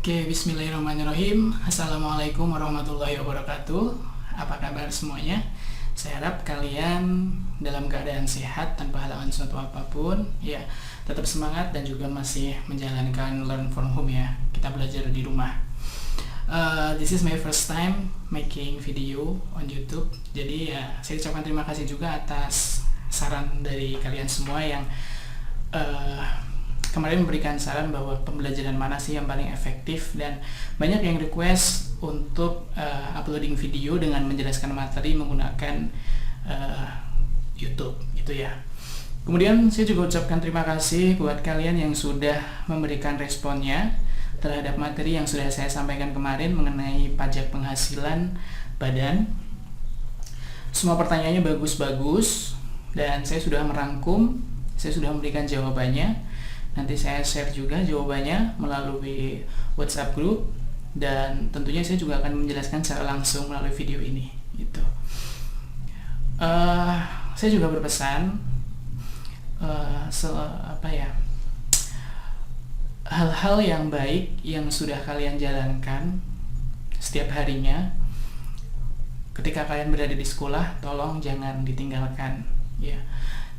Oke, bismillahirrahmanirrahim. Assalamualaikum warahmatullahi wabarakatuh. Apa kabar semuanya? Saya harap kalian dalam keadaan sehat tanpa halangan suatu apapun. Ya, tetap semangat dan juga masih menjalankan learn from home ya. Kita belajar di rumah. This is my first time making video on YouTube. Jadi ya, saya ucapkan terima kasih juga atas saran dari kalian semua yang kemarin memberikan saran bahwa pembelajaran mana sih yang paling efektif, dan banyak yang request untuk uploading video dengan menjelaskan materi menggunakan YouTube gitu ya. Kemudian saya juga ucapkan terima kasih buat kalian yang sudah memberikan responnya terhadap materi yang sudah saya sampaikan kemarin mengenai pajak penghasilan badan. Semua pertanyaannya bagus-bagus dan saya sudah merangkum, saya sudah memberikan jawabannya. Nanti saya share juga jawabannya melalui WhatsApp group, dan tentunya saya juga akan menjelaskan secara langsung melalui video ini gitu. Saya juga berpesan hal-hal yang baik yang sudah kalian jalankan setiap harinya ketika kalian berada di sekolah, tolong jangan ditinggalkan ya.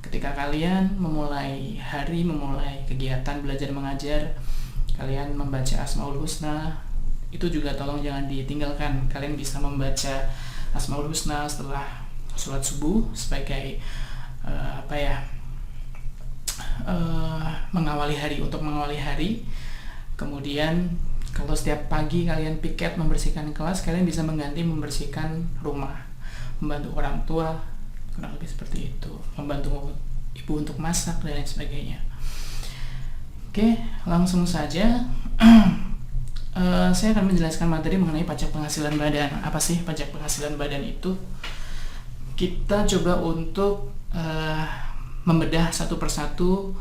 Ketika kalian memulai hari, memulai kegiatan belajar mengajar, kalian membaca Asmaul Husna, itu juga tolong jangan ditinggalkan. Kalian bisa membaca Asmaul Husna setelah sholat subuh sebagai mengawali hari, untuk mengawali hari. Kemudian kalau setiap pagi kalian piket membersihkan kelas, kalian bisa mengganti membersihkan rumah, membantu orang tua, kurang lebih seperti itu, membantu ibu untuk masak dan lain sebagainya. Oke, langsung saja. Saya akan menjelaskan materi mengenai pajak penghasilan badan. Apa sih pajak penghasilan badan itu? Kita coba untuk membedah satu persatu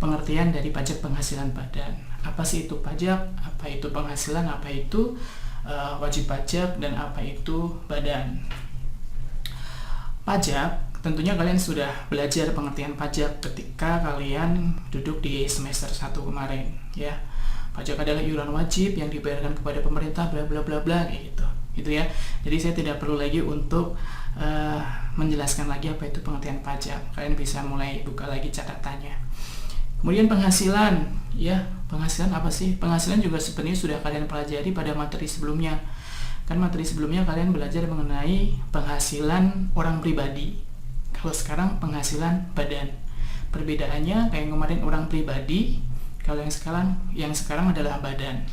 pengertian dari pajak penghasilan badan. Apa sih itu pajak? Apa itu penghasilan? Apa itu wajib pajak? Dan apa itu badan? Pajak, tentunya kalian sudah belajar pengertian pajak ketika kalian duduk di semester 1 kemarin ya. Pajak adalah iuran wajib yang dibayarkan kepada pemerintah bla bla bla bla kayak gitu ya. Jadi saya tidak perlu lagi untuk menjelaskan lagi apa itu pengertian pajak. Kalian bisa mulai buka lagi catatannya. Kemudian penghasilan ya. Penghasilan apa sih? Penghasilan juga sebenarnya sudah kalian pelajari pada materi sebelumnya. Kan materi sebelumnya kalian belajar mengenai penghasilan orang pribadi. Kalau sekarang penghasilan badan. Perbedaannya kayak kemarin orang pribadi, kalau yang sekarang adalah badan.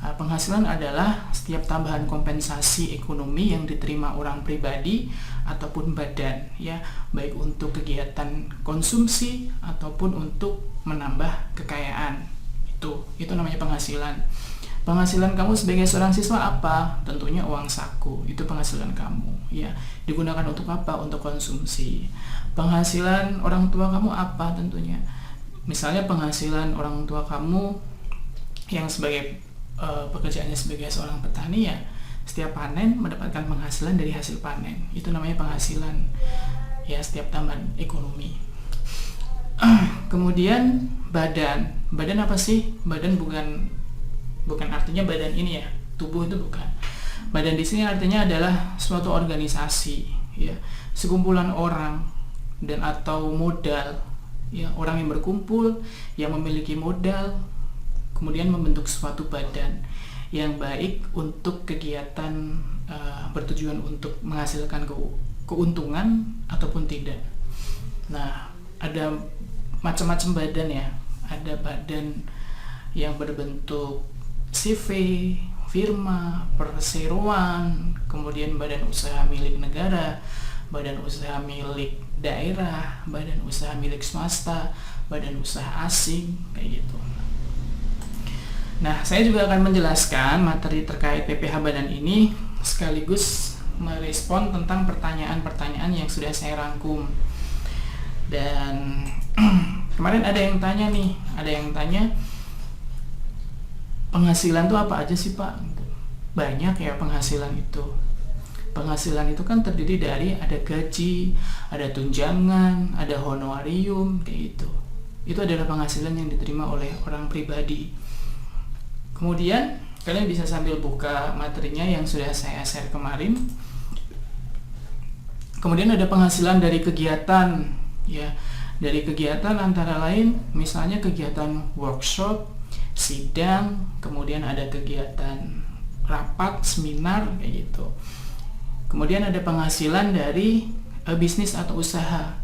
Penghasilan adalah setiap tambahan kompensasi ekonomi yang diterima orang pribadi ataupun badan ya, baik untuk kegiatan konsumsi ataupun untuk menambah kekayaan. Itu namanya penghasilan. Penghasilan kamu sebagai seorang siswa apa? Tentunya uang saku, itu penghasilan kamu ya. Digunakan untuk apa? Untuk konsumsi. Penghasilan orang tua kamu apa? Tentunya misalnya penghasilan orang tua kamu yang sebagai pekerjaannya sebagai seorang petani ya, setiap panen mendapatkan penghasilan dari hasil panen. Itu namanya penghasilan ya, setiap tambahan ekonomi. Kemudian badan. Badan apa sih? Badan bukan artinya badan ini ya, tubuh itu bukan. Badan di sini artinya adalah suatu organisasi ya, sekumpulan orang dan atau modal ya, orang yang berkumpul yang memiliki modal kemudian membentuk suatu badan yang baik untuk kegiatan bertujuan untuk menghasilkan keuntungan ataupun tidak. Nah, ada macam-macam badan ya. Ada badan yang berbentuk CV, firma, perseroan, kemudian badan usaha milik negara, badan usaha milik daerah, badan usaha milik swasta, badan usaha asing, kayak gitu. Nah, saya juga akan menjelaskan materi terkait PPh badan ini sekaligus merespon tentang pertanyaan-pertanyaan yang sudah saya rangkum. Dan kemarin ada yang tanya penghasilan itu apa aja sih Pak? Banyak ya penghasilan itu. Penghasilan itu kan terdiri dari ada gaji, ada tunjangan, ada honorarium, kayak gitu. Itu adalah penghasilan yang diterima oleh orang pribadi. Kemudian kalian bisa sambil buka materinya yang sudah saya share kemarin. Kemudian ada penghasilan dari kegiatan, ya. Dari kegiatan antara lain misalnya kegiatan workshop, sidang, kemudian ada kegiatan rapat, seminar, kayak gitu. Kemudian ada penghasilan dari bisnis atau usaha.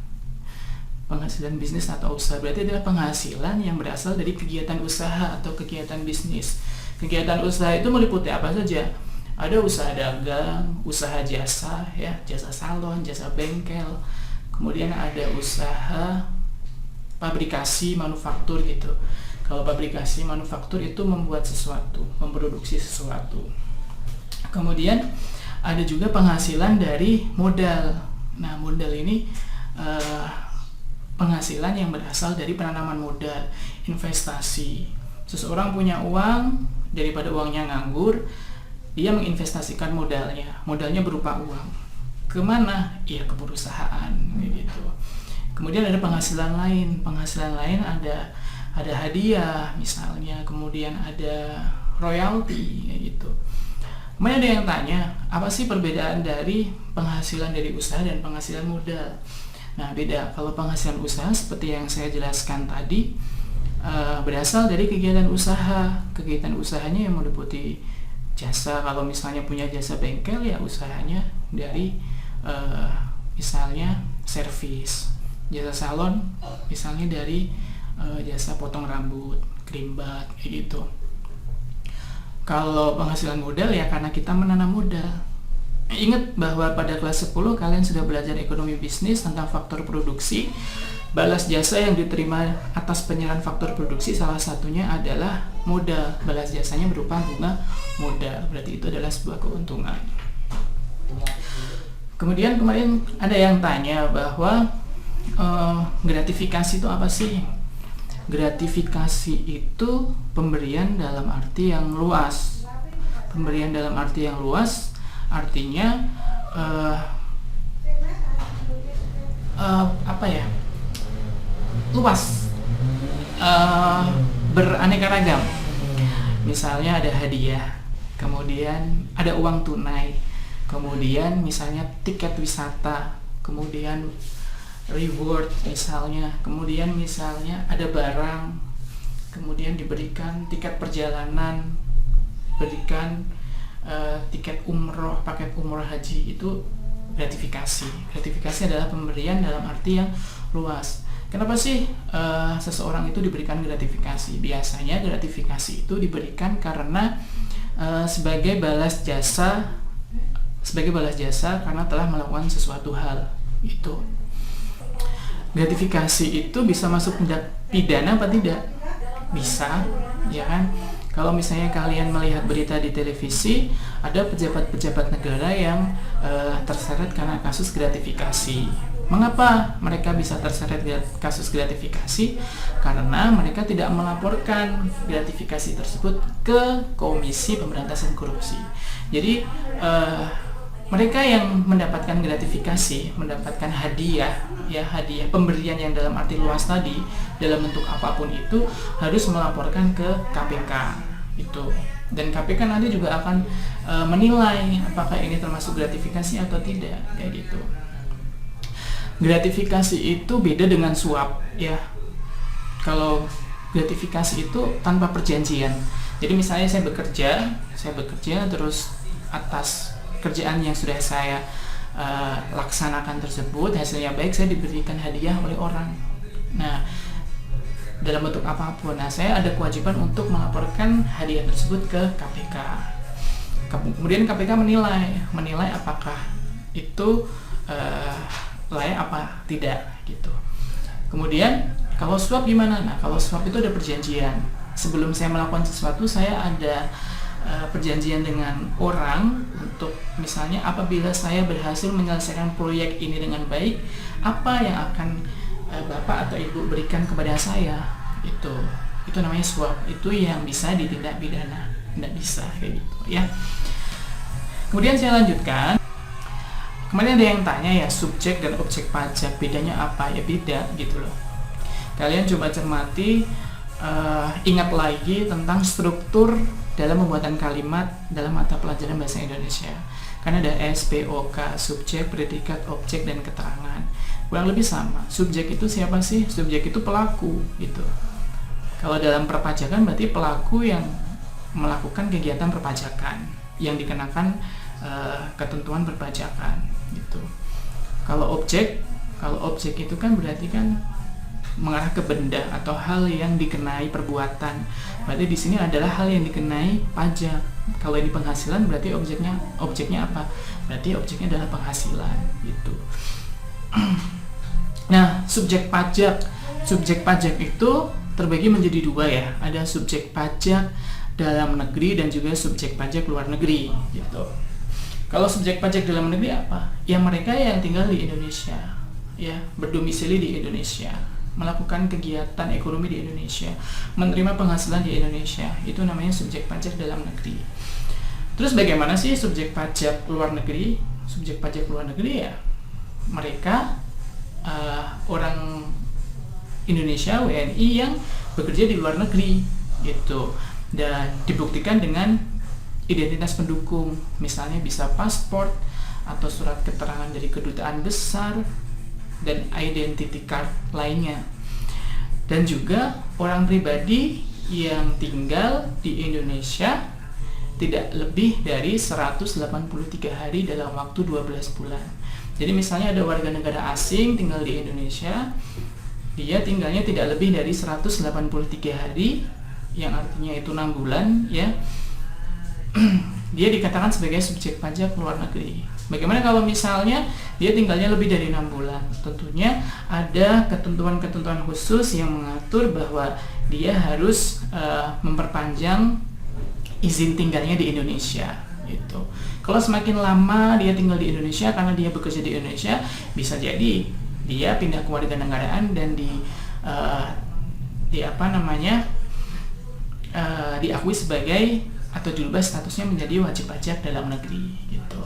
Penghasilan bisnis atau usaha berarti adalah penghasilan yang berasal dari kegiatan usaha atau kegiatan bisnis. Kegiatan usaha itu meliputi apa saja? Ada usaha dagang, usaha jasa, ya, jasa salon, jasa bengkel. Kemudian ada usaha pabrikasi, manufaktur gitu. Kalau pabrikasi, manufaktur itu membuat sesuatu, memproduksi sesuatu. Kemudian ada juga penghasilan dari modal. Nah, modal ini penghasilan yang berasal dari penanaman modal, investasi. Seseorang punya uang, daripada uangnya nganggur, dia menginvestasikan modalnya. Modalnya berupa uang. Kemana? Ya, ke perusahaan, gitu. Kemudian ada penghasilan lain. Penghasilan lain ada hadiah misalnya, kemudian ada royalti, kayak gitu. Kemudian ada yang tanya, apa sih perbedaan dari penghasilan dari usaha dan penghasilan modal? Nah, beda. Kalau penghasilan usaha seperti yang saya jelaskan tadi, berasal dari kegiatan usaha. Kegiatan usahanya yang meliputi jasa. Kalau misalnya punya jasa bengkel, ya usahanya dari misalnya servis. Jasa salon misalnya dari jasa potong rambut, krimbat, kayak gitu. Kalau penghasilan modal ya karena kita menanam modal. Ingat bahwa pada kelas 10 kalian sudah belajar ekonomi bisnis tentang faktor produksi. Balas jasa yang diterima atas penyerahan faktor produksi salah satunya adalah modal. Balas jasanya berupa bunga modal. Berarti itu adalah sebuah keuntungan. Kemudian kemarin ada yang tanya bahwa gratifikasi itu apa sih? Gratifikasi itu pemberian dalam arti yang luas. Pemberian dalam arti yang luas artinya apa ya? Luas, beraneka ragam. Misalnya ada hadiah, kemudian ada uang tunai, kemudian misalnya tiket wisata, kemudian reward misalnya, kemudian misalnya ada barang, kemudian diberikan tiket perjalanan, berikan tiket umroh, paket umroh haji. Itu gratifikasi. Gratifikasi adalah pemberian dalam arti yang luas. Kenapa sih seseorang itu diberikan gratifikasi? Biasanya gratifikasi itu diberikan karena sebagai balas jasa karena telah melakukan sesuatu hal. Itu gratifikasi itu bisa masuk tindak pidana apa tidak? Bisa, ya kan? Kalau misalnya kalian melihat berita di televisi, ada pejabat-pejabat negara yang terseret karena kasus gratifikasi. Mengapa mereka bisa terseret kasus gratifikasi? Karena mereka tidak melaporkan gratifikasi tersebut ke Komisi Pemberantasan Korupsi. Jadi mereka yang mendapatkan gratifikasi, mendapatkan hadiah, ya hadiah pemberian yang dalam arti luas tadi, dalam bentuk apapun itu harus melaporkan ke KPK itu. Dan KPK nanti juga akan menilai apakah ini termasuk gratifikasi atau tidak, kayak gitu. Gratifikasi itu beda dengan suap, ya. Kalau gratifikasi itu tanpa perjanjian. Jadi misalnya saya bekerja terus atas kerjaan yang sudah saya laksanakan tersebut, hasilnya baik, saya diberikan hadiah oleh orang. Nah, dalam bentuk apapun. Nah, saya ada kewajiban untuk melaporkan hadiah tersebut ke KPK. Kemudian KPK menilai apakah itu layak apa tidak, gitu. Kemudian kalau suap gimana? Nah, kalau suap itu ada perjanjian. Sebelum saya melakukan sesuatu, saya ada perjanjian dengan orang untuk misalnya apabila saya berhasil menyelesaikan proyek ini dengan baik, apa yang akan Bapak atau Ibu berikan kepada saya. Itu namanya suap. Itu yang bisa ditindak pidana. Tidak bisa kayak gitu, ya. Kemudian saya lanjutkan. Kemudian ada yang tanya, ya, subjek dan objek pajak bedanya apa? Ya beda gitu loh. Kalian coba cermati, ingat lagi tentang struktur dalam pembuatan kalimat dalam mata pelajaran bahasa Indonesia. Karena ada SPOK, subjek, predikat, objek, dan keterangan. Kurang lebih sama. Subjek itu siapa sih? Subjek itu pelaku gitu. Kalau dalam perpajakan berarti pelaku yang melakukan kegiatan perpajakan yang dikenakan ketentuan perpajakan gitu. Kalau objek itu kan berarti kan mengarah ke benda atau hal yang dikenai perbuatan. Berarti di sini adalah hal yang dikenai pajak. Kalau ini penghasilan berarti objeknya apa? Berarti objeknya adalah penghasilan gitu. Nah, subjek pajak itu terbagi menjadi dua ya. Ada subjek pajak dalam negeri dan juga subjek pajak luar negeri gitu. Kalau subjek pajak dalam negeri apa? Ya mereka yang tinggal di Indonesia, ya, berdomisili di Indonesia, melakukan kegiatan ekonomi di Indonesia, menerima penghasilan di Indonesia. Itu namanya subjek pajak dalam negeri. Terus bagaimana sih subjek pajak luar negeri? Subjek pajak luar negeri ya mereka orang Indonesia, WNI yang bekerja di luar negeri gitu, dan dibuktikan dengan identitas pendukung, misalnya bisa paspor atau surat keterangan dari kedutaan besar dan identity card lainnya. Dan juga orang pribadi yang tinggal di Indonesia tidak lebih dari 183 hari dalam waktu 12 bulan. Jadi misalnya ada warga negara asing tinggal di Indonesia, dia tinggalnya tidak lebih dari 183 hari, yang artinya itu 6 bulan ya. Dia dikatakan sebagai subjek pajak luar negeri. Bagaimana kalau misalnya dia tinggalnya lebih dari 6 bulan? Tentunya ada ketentuan-ketentuan khusus yang mengatur bahwa dia harus memperpanjang izin tinggalnya di Indonesia gitu. Kalau semakin lama dia tinggal di Indonesia karena dia bekerja di Indonesia, bisa jadi dia pindah ke warganegaraan dan diakui sebagai atau dirubah statusnya menjadi wajib pajak dalam negeri gitu.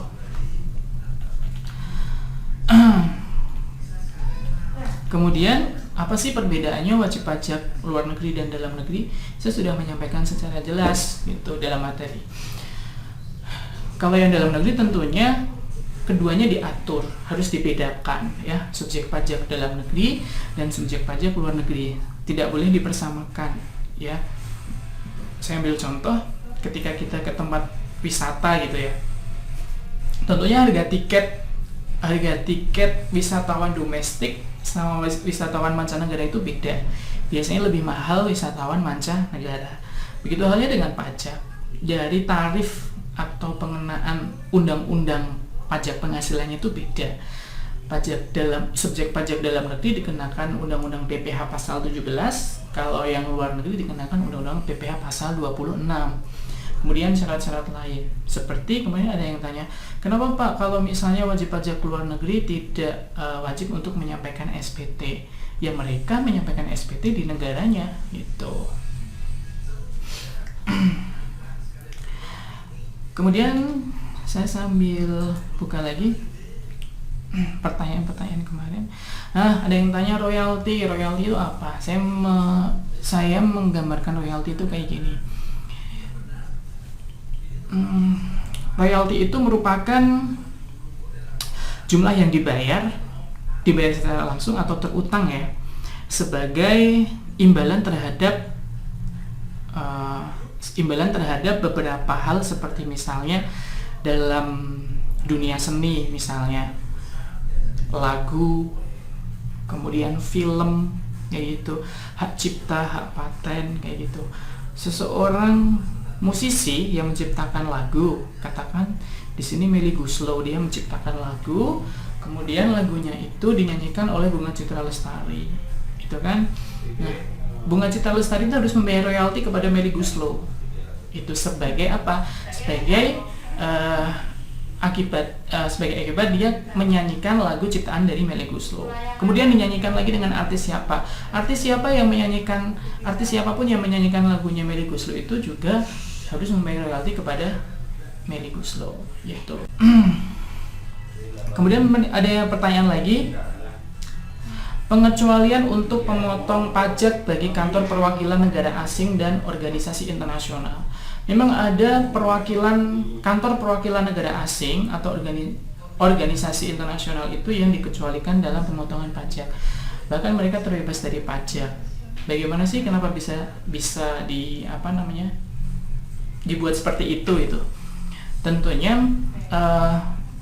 Kemudian apa sih perbedaannya wajib pajak luar negeri dan dalam negeri? Saya sudah menyampaikan secara jelas gitu dalam materi. Kalau yang dalam negeri tentunya keduanya diatur, harus dibedakan ya, subjek pajak dalam negeri dan subjek pajak luar negeri. Tidak boleh dipersamakan ya. Saya ambil contoh ketika kita ke tempat wisata gitu ya. Tentunya harga tiket wisatawan domestik sama wisatawan mancanegara itu beda. Biasanya lebih mahal wisatawan mancanegara. Begitu halnya dengan pajak. Dari tarif atau pengenaan undang-undang pajak penghasilannya itu beda. Subjek pajak dalam negeri dikenakan undang-undang PPh pasal 17, kalau yang luar negeri dikenakan undang-undang PPh pasal 26. Kemudian syarat-syarat lain, seperti kemudian ada yang tanya, kenapa Pak kalau misalnya wajib pajak luar negeri tidak wajib untuk menyampaikan SPT? Ya mereka menyampaikan SPT di negaranya gitu. Kemudian saya sambil buka lagi pertanyaan-pertanyaan kemarin. Nah, ada yang tanya royalti itu apa? Saya menggambarkan royalti itu kayak gini. Royalti itu merupakan jumlah yang dibayar secara langsung atau terutang ya, sebagai imbalan terhadap beberapa hal, seperti misalnya dalam dunia seni, misalnya lagu, kemudian film kayak gitu, hak cipta, hak paten kayak gitu. Seseorang musisi yang menciptakan lagu, katakan di sini Melly Goeslaw, dia menciptakan lagu, kemudian lagunya itu dinyanyikan oleh Bunga Citra Lestari, gitu kan? Nah, Bunga Citra Lestari itu harus membayar royalti kepada Melly Goeslaw. Itu sebagai apa? Sebagai akibat dia menyanyikan lagu ciptaan dari Melly Goeslaw. Kemudian dinyanyikan lagi dengan artis siapa? Artis siapapun yang menyanyikan lagunya Melly Goeslaw itu juga harus membayar royalti kepada Melly Goeslaw, gitu. Kemudian ada pertanyaan lagi, Pengecualian untuk pemotong pajak bagi kantor perwakilan negara asing dan organisasi internasional. Memang ada kantor perwakilan negara asing atau organisasi internasional itu yang dikecualikan dalam pemotongan pajak. Bahkan mereka terbebas dari pajak. Bagaimana sih kenapa bisa dibuat seperti itu? Tentunya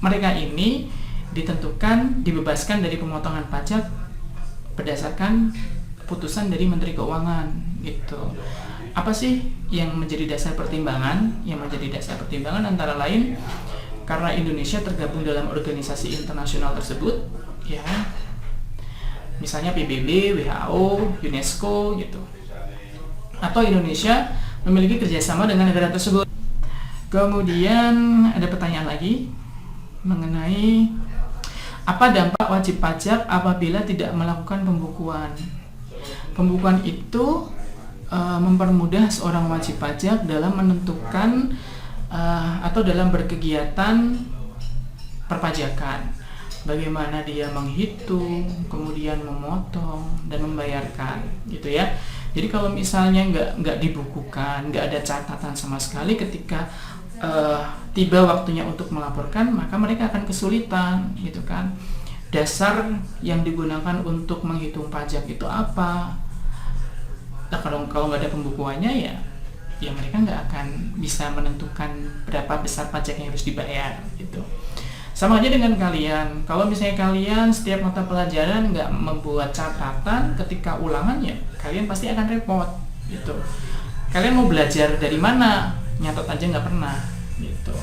mereka ini dibebaskan dari pemotongan pajak berdasarkan keputusan dari Menteri Keuangan gitu. Apa sih yang menjadi dasar pertimbangan? Yang menjadi dasar pertimbangan antara lain karena Indonesia tergabung dalam organisasi internasional tersebut, ya. Misalnya PBB, WHO, UNESCO gitu. Atau Indonesia memiliki kerjasama dengan negara tersebut. Kemudian ada pertanyaan lagi mengenai apa dampak wajib pajak apabila tidak melakukan pembukuan. Pembukuan itu mempermudah seorang wajib pajak dalam menentukan atau dalam berkegiatan perpajakan. Bagaimana dia menghitung, kemudian memotong dan membayarkan, gitu ya. Jadi kalau misalnya nggak dibukukan, nggak ada catatan sama sekali ketika tiba waktunya untuk melaporkan, maka mereka akan kesulitan, gitu kan. Dasar yang digunakan untuk menghitung pajak itu apa? Nah, kalau nggak ada pembukuannya ya mereka nggak akan bisa menentukan berapa besar pajak yang harus dibayar, gitu. Sama aja dengan kalian, kalau misalnya kalian setiap mata pelajaran nggak membuat catatan ketika ulangan, ya kalian pasti akan repot, gitu. Kalian mau belajar dari mana? Nyatet aja nggak pernah, gitu.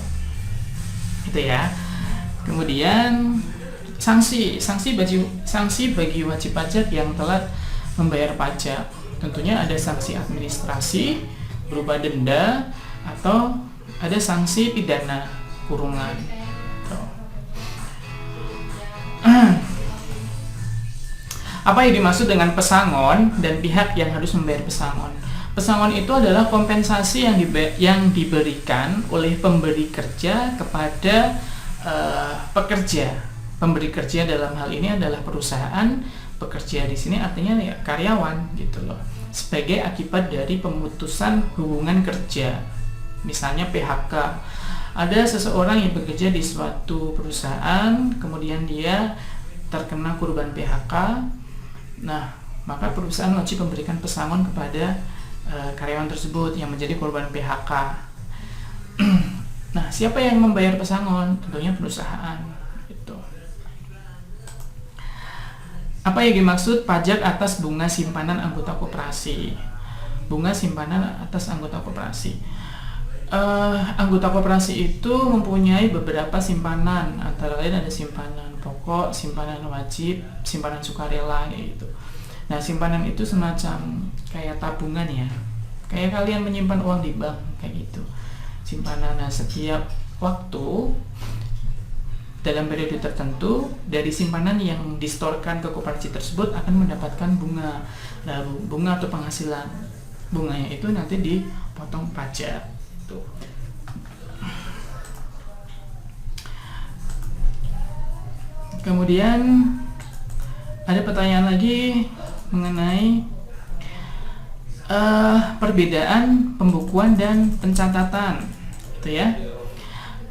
Itu ya. Kemudian sanksi bagi wajib pajak yang telat membayar pajak. Tentunya ada sanksi administrasi berupa denda atau ada sanksi pidana kurungan. Apa yang dimaksud dengan pesangon dan pihak yang harus membayar pesangon? Pesangon itu adalah kompensasi yang diberikan oleh pemberi kerja kepada pekerja. Pemberi kerja dalam hal ini adalah perusahaan, pekerja di sini artinya ya karyawan, gitu loh. Sebagai akibat dari pemutusan hubungan kerja. Misalnya PHK. Ada seseorang yang bekerja di suatu perusahaan, kemudian dia terkena korban PHK. Nah, maka perusahaan wajib memberikan pesangon kepada karyawan tersebut yang menjadi korban PHK. Nah, siapa yang membayar pesangon? Tentunya perusahaan. Gitu. Apa yang dimaksud pajak atas bunga simpanan anggota koperasi? Bunga simpanan atas anggota koperasi. Anggota koperasi itu mempunyai beberapa simpanan, antara lain ada simpanan pokok, simpanan wajib, simpanan sukarela, gitu. Nah, simpanan itu semacam kayak tabungan ya, kayak kalian menyimpan uang di bank kayak gitu. Simpanan, nah setiap waktu dalam periode tertentu dari simpanan yang distorkan ke koperasi tersebut akan mendapatkan bunga. Nah, bunga atau penghasilan bunganya itu nanti dipotong pajak. Tuh. Kemudian ada pertanyaan lagi mengenai perbedaan pembukuan dan pencatatan, gitu ya.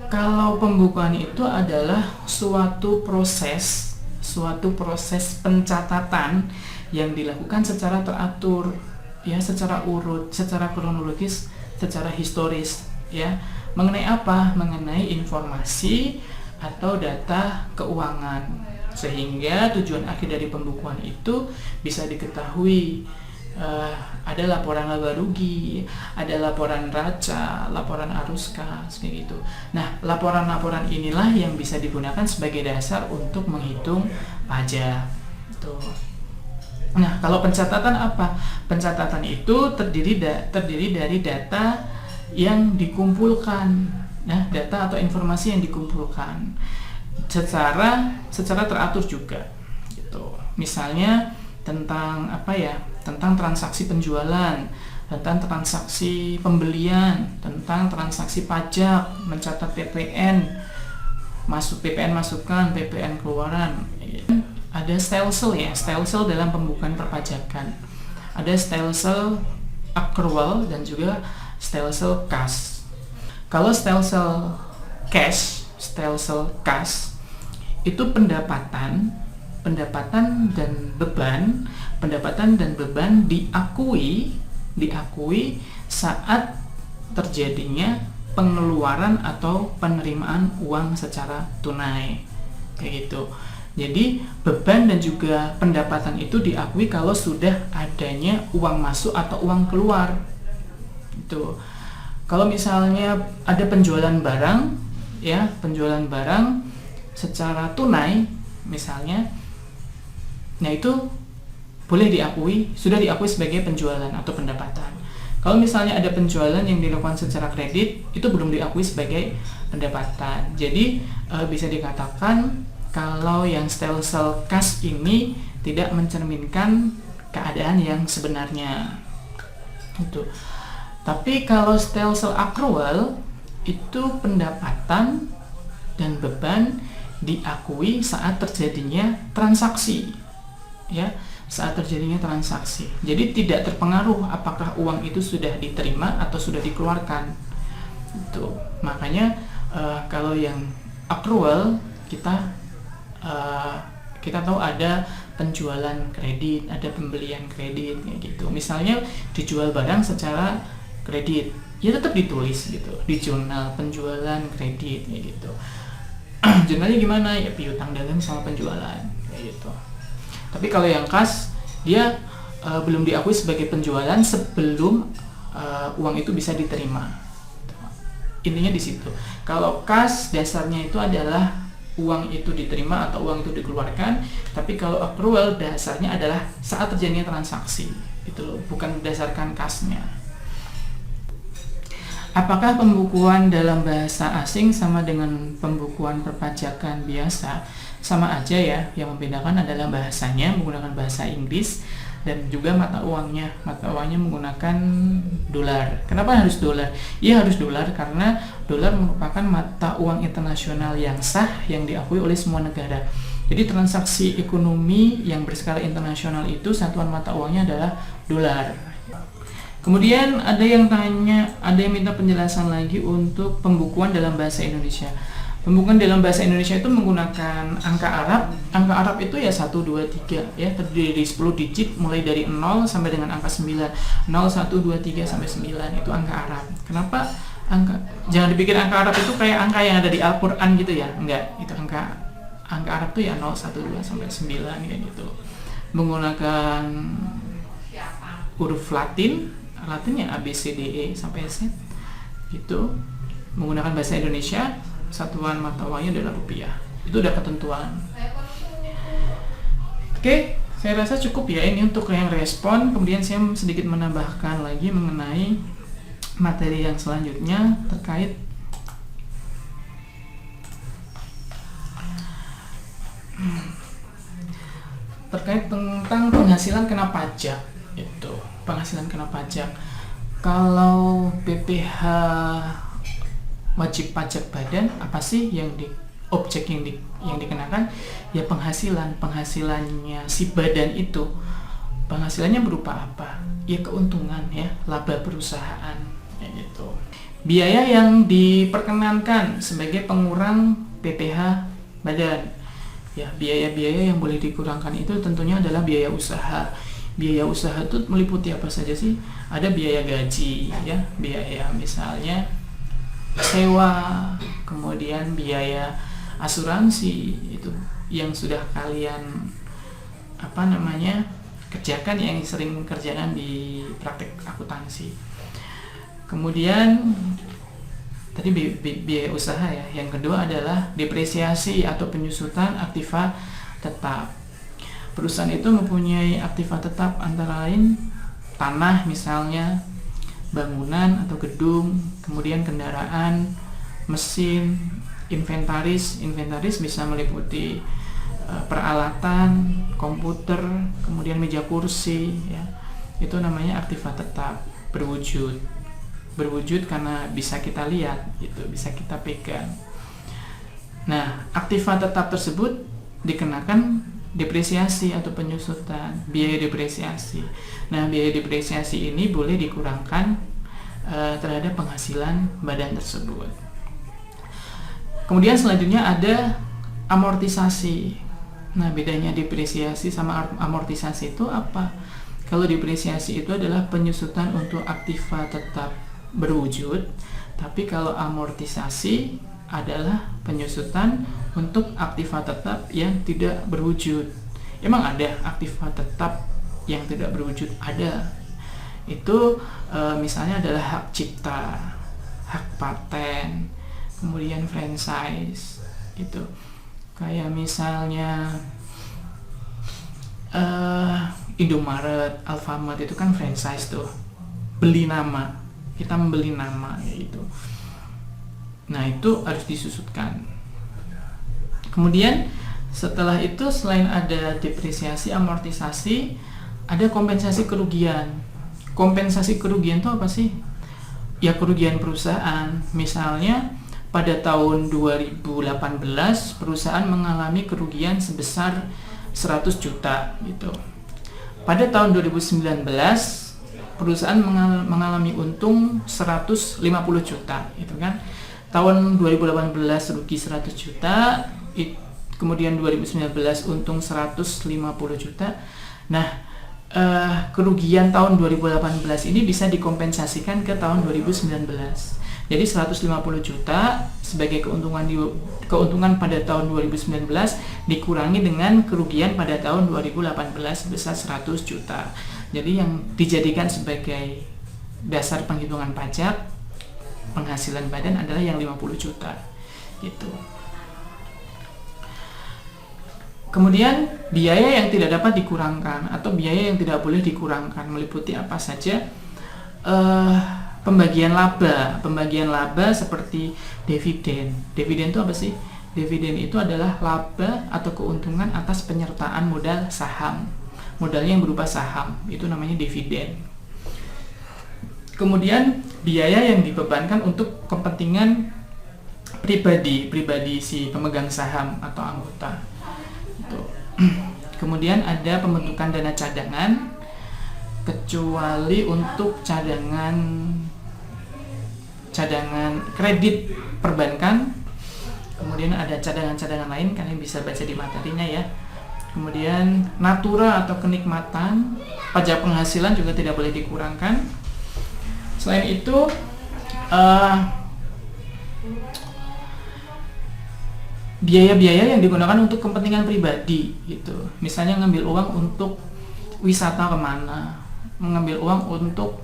Kalau pembukuan itu adalah suatu proses pencatatan yang dilakukan secara teratur, ya, secara urut, secara kronologis, secara historis, ya. Mengenai apa? Mengenai informasi atau data keuangan, sehingga tujuan akhir dari pembukuan itu bisa diketahui. Ada laporan laba rugi, ada laporan raca, laporan arus kas, kayak gitu. Nah, laporan-laporan inilah yang bisa digunakan sebagai dasar untuk menghitung pajak. Tuh. Nah, kalau pencatatan apa? Pencatatan itu terdiri dari data yang dikumpulkan. Nah, data atau informasi yang dikumpulkan secara teratur juga, gitu. Misalnya tentang tentang transaksi penjualan, tentang transaksi pembelian, tentang transaksi pajak, mencatat PPN, PPN masukan, PPN keluaran. ada stelsel ya, stelsel dalam pembukuan perpajakan. Ada stelsel accrual dan juga stelsel kas. Kalau stelsel kas itu pendapatan dan beban diakui saat terjadinya pengeluaran atau penerimaan uang secara tunai, kayak gitu. Jadi beban dan juga pendapatan itu diakui kalau sudah adanya uang masuk atau uang keluar. Itu. Kalau misalnya ada penjualan barang, ya, penjualan barang secara tunai misalnya, nah itu boleh sudah diakui sebagai penjualan atau pendapatan. Kalau misalnya ada penjualan yang dilakukan secara kredit, itu belum diakui sebagai pendapatan. Jadi bisa dikatakan kalau yang stelsel kas ini tidak mencerminkan keadaan yang sebenarnya. Itu. Tapi kalau stelsel accrual itu pendapatan dan beban diakui saat terjadinya transaksi, ya, saat terjadinya transaksi. Jadi tidak terpengaruh apakah uang itu sudah diterima atau sudah dikeluarkan. Itu makanya kalau yang accrual kita tahu ada penjualan kredit, ada pembelian kredit, kayak gitu. Misalnya dijual barang secara kredit, ya tetap ditulis gitu di jurnal penjualan kredit, kayak gitu. Jurnalnya gimana? Ya piutang dagang sama penjualan, kayak gitu. Tapi kalau yang kas, dia belum diakui sebagai penjualan sebelum uang itu bisa diterima. Intinya di situ. Kalau kas dasarnya itu adalah uang itu diterima atau uang itu dikeluarkan, tapi kalau accrual dasarnya adalah saat terjadinya transaksi. Itu loh, bukan berdasarkan kasnya. Apakah pembukuan dalam bahasa asing sama dengan pembukuan perpajakan biasa? Sama aja ya, yang membedakan adalah bahasanya, menggunakan bahasa Inggris, dan juga mata uangnya. Mata uangnya menggunakan dolar. Kenapa harus dolar? Ya harus dolar karena dolar merupakan mata uang internasional yang sah, yang diakui oleh semua negara. Jadi transaksi ekonomi yang berskala internasional itu satuan mata uangnya adalah dolar. Kemudian ada yang minta penjelasan lagi untuk pembukuan dalam bahasa Indonesia. Pembukuan dalam bahasa Indonesia itu menggunakan angka Arab. Angka Arab itu ya 1, 2, 3 ya, terdiri dari 10 digit mulai dari 0 sampai dengan angka 9. 0, 1, 2, 3 sampai 9 itu angka Arab. Kenapa jangan dipikir angka Arab itu kayak angka yang ada di Al-Qur'an gitu ya. Enggak, itu angka Arab tuh ya 0, 1, 2 sampai 9 kayak gitu. Menggunakan huruf Latinnya A, B, C, D, E sampai Z gitu. Menggunakan bahasa Indonesia, satuan mata uangnya adalah rupiah. Itu udah ketentuan. Oke, saya rasa cukup ya ini untuk yang respon. Kemudian saya sedikit menambahkan lagi mengenai materi yang selanjutnya terkait tentang penghasilan kena pajak. Itu penghasilan kena pajak. Kalau PPh wajib pajak badan, apa sih yang objek yang dikenakan? Ya penghasilannya si badan itu. Penghasilannya berupa apa? Ya keuntungan ya, laba perusahaan kayak gitu. Biaya yang diperkenankan sebagai pengurang PPh badan. Ya, biaya-biaya yang boleh dikurangkan itu tentunya adalah biaya usaha. Biaya usaha itu meliputi apa saja sih? Ada biaya gaji, ya, biaya misalnya sewa, kemudian biaya asuransi itu yang sudah kalian kerjakan, yang sering kerjakan di praktek akuntansi. Kemudian tadi biaya usaha ya. Yang kedua adalah depresiasi atau penyusutan aktiva tetap. Perusahaan itu mempunyai aktiva tetap antara lain tanah misalnya, bangunan atau gedung, kemudian kendaraan, mesin, inventaris bisa meliputi peralatan, komputer, kemudian meja kursi ya. Itu namanya aktiva tetap berwujud karena bisa kita lihat, itu bisa kita pegang. Nah, aktiva tetap tersebut dikenakan depresiasi atau penyusutan, biaya depresiasi. Nah, biaya depresiasi ini boleh dikurangkan terhadap penghasilan badan tersebut. Kemudian selanjutnya ada amortisasi. Nah, bedanya depresiasi sama amortisasi itu apa? Kalau depresiasi itu adalah penyusutan untuk aktiva tetap berwujud, tapi kalau amortisasi adalah penyusutan untuk aktiva tetap yang tidak berwujud. Emang ada aktiva tetap yang tidak berwujud? Ada. Itu misalnya adalah hak cipta, hak paten, kemudian franchise gitu. Kayak misalnya Indomaret, Alfamart itu kan franchise tuh, beli nama, kita membeli nama gitu. Nah, itu harus disusutkan. Kemudian setelah itu, selain ada depresiasi, amortisasi, ada kompensasi kerugian. Kompensasi kerugian itu apa sih? Ya, kerugian perusahaan. Misalnya pada tahun 2018 perusahaan mengalami kerugian sebesar 100 juta gitu. Pada tahun 2019 perusahaan mengalami untung 150 juta gitu kan. Tahun 2018 rugi 100 juta, kemudian 2019 untung 150 juta. Nah, kerugian tahun 2018 ini bisa dikompensasikan ke tahun 2019. Jadi 150 juta sebagai keuntungan pada tahun 2019 dikurangi dengan kerugian pada tahun 2018 sebesar 100 juta. Jadi yang dijadikan sebagai dasar penghitungan pajak penghasilan badan adalah yang 50 juta gitu. Kemudian biaya yang tidak dapat dikurangkan atau biaya yang tidak boleh dikurangkan meliputi apa saja? Pembagian laba seperti dividen. Dividen itu apa sih? Dividen itu adalah laba atau keuntungan atas penyertaan modal saham. Modalnya yang berupa saham, itu namanya dividen. Kemudian biaya yang dibebankan untuk kepentingan pribadi si pemegang saham atau anggota. Itu. Kemudian ada pembentukan dana cadangan, kecuali untuk cadangan kredit perbankan. Kemudian ada cadangan-cadangan lain, kalian bisa baca di materinya ya. Kemudian natura atau kenikmatan, pajak penghasilan juga tidak boleh dikurangkan. Selain itu biaya-biaya yang digunakan untuk kepentingan pribadi gitu. Misalnya ngambil uang untuk wisata kemana, mengambil uang untuk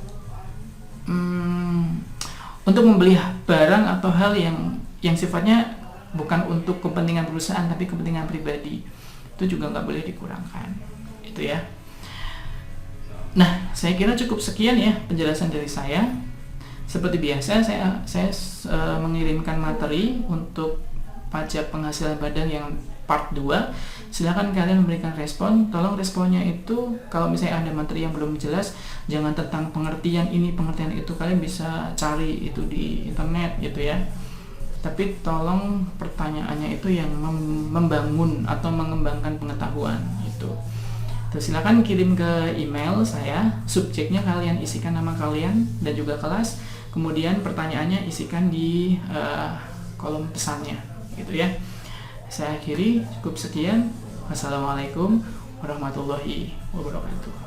membeli barang atau hal yang sifatnya bukan untuk kepentingan perusahaan tapi kepentingan pribadi, itu juga nggak boleh dikurangkan itu ya. Nah, saya kira cukup sekian ya penjelasan dari saya. Seperti biasa, saya mengirimkan materi untuk pajak penghasilan badan yang part 2. Silakan kalian memberikan respon. Tolong responnya itu kalau misalnya ada materi yang belum jelas, jangan tentang pengertian ini, pengertian itu, kalian bisa cari itu di internet gitu ya. Tapi tolong pertanyaannya itu yang membangun atau mengembangkan pengetahuan itu. Terus silakan kirim ke email saya. Subjeknya kalian isikan nama kalian dan juga kelas. Kemudian pertanyaannya isikan di kolom pesannya gitu ya. Saya akhiri, cukup sekian. Wassalamualaikum warahmatullahi wabarakatuh.